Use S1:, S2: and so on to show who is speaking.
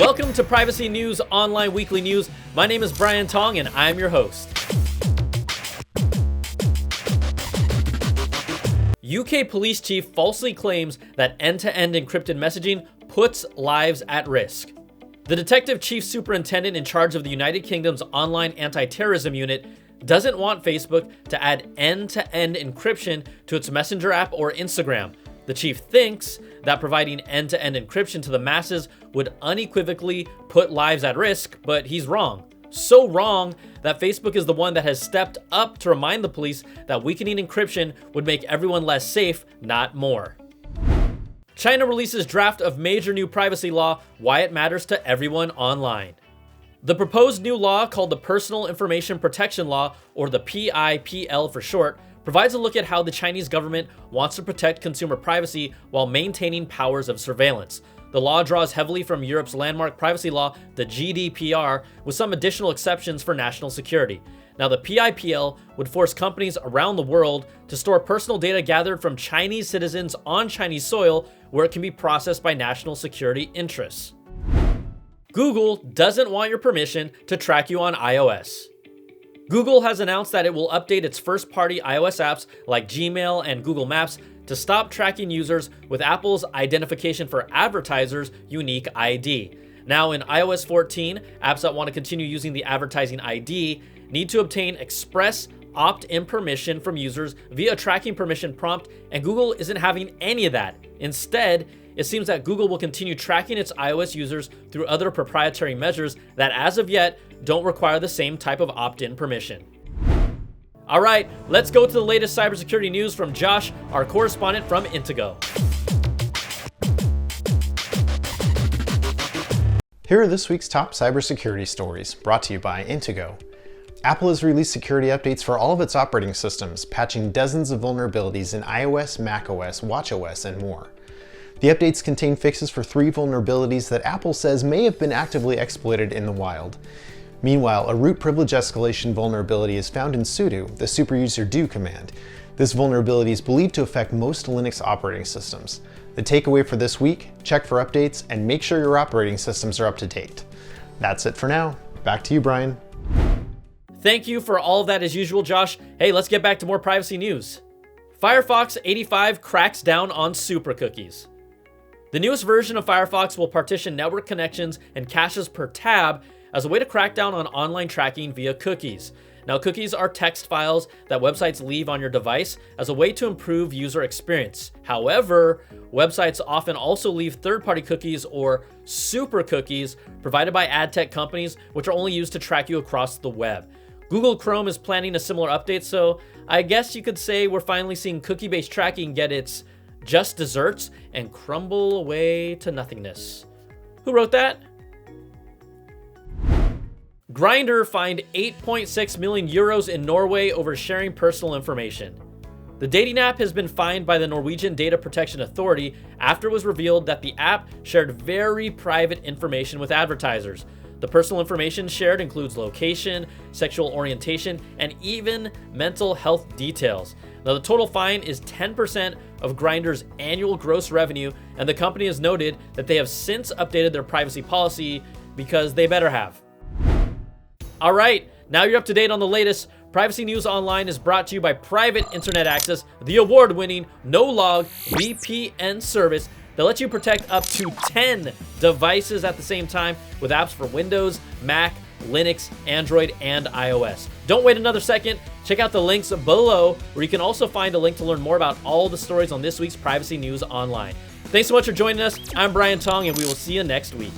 S1: Welcome to Privacy News Online Weekly News. My name is Brian Tong and I'm your host. UK police chief falsely claims that end-to-end encrypted messaging puts lives at risk. The detective chief superintendent in charge of the United Kingdom's online anti-terrorism unit doesn't want Facebook to add end-to-end encryption to its Messenger app or Instagram. The chief thinks that providing end-to-end encryption to the masses would unequivocally put lives at risk, but he's wrong. So wrong that Facebook is the one that has stepped up to remind the police that weakening encryption would make everyone less safe, not more. China releases draft of major new privacy law, why it matters to everyone online. The proposed new law, called the Personal Information Protection Law, or the PIPL for short, provides a look at how the Chinese government wants to protect consumer privacy while maintaining powers of surveillance. The law draws heavily from Europe's landmark privacy law, the GDPR, with some additional exceptions for national security. Now, the PIPL would force companies around the world to store personal data gathered from Chinese citizens on Chinese soil, where it can be processed by national security interests. Google doesn't want your permission to track you on iOS. Google has announced that it will update its first-party iOS apps like Gmail and Google Maps to stop tracking users with Apple's identification for advertisers unique ID. Now in iOS 14, apps that want to continue using the advertising ID need to obtain express opt-in permission from users via a tracking permission prompt, and Google isn't having any of that. Instead, it seems that Google will continue tracking its iOS users through other proprietary measures that, as of yet, don't require the same type of opt-in permission. All right, let's go to the latest cybersecurity news from Josh, our correspondent from e2e.
S2: Here are this week's top cybersecurity stories, brought to you by e2e. Apple has released security updates for all of its operating systems, patching dozens of vulnerabilities in iOS, macOS, watchOS, and more. The updates contain fixes for 3 vulnerabilities that Apple says may have been actively exploited in the wild. Meanwhile, a root privilege escalation vulnerability is found in sudo, the superuser do command. This vulnerability is believed to affect most Linux operating systems. The takeaway for this week: check for updates and make sure your operating systems are up to date. That's it for now. Back to you, Brian.
S1: Thank you for all of that as usual, Josh. Hey, let's get back to more privacy news. Firefox 85 cracks down on supercookies. The newest version of Firefox will partition network connections and caches per tab as a way to crack down on online tracking via cookies. Now, cookies are text files that websites leave on your device as a way to improve user experience. However, websites often also leave third-party cookies, or super cookies, provided by ad tech companies, which are only used to track you across the web. Google Chrome is planning a similar update, so I guess you could say we're finally seeing cookie-based tracking get its just desserts and crumble away to nothingness. Who wrote that? Grindr fined 8.6 million euros in Norway over sharing personal information. The dating app has been fined by the Norwegian Data Protection Authority after it was revealed that the app shared very private information with advertisers. The personal information shared includes location, sexual orientation, and even mental health details. Now, the total fine is 10% of Grindr's annual gross revenue, and the company has noted that they have since updated their privacy policy, because they better have. All right, now you're up to date on the latest. Privacy News Online is brought to you by Private Internet Access, the award-winning no-log VPN service that lets you protect up to 10 devices at the same time with apps for Windows, Mac, Linux, Android, and iOS. Don't wait another second. Check out the links below, where you can also find a link to learn more about all the stories on this week's Privacy News Online. Thanks so much for joining us. I'm Brian Tong, and we will see you next week.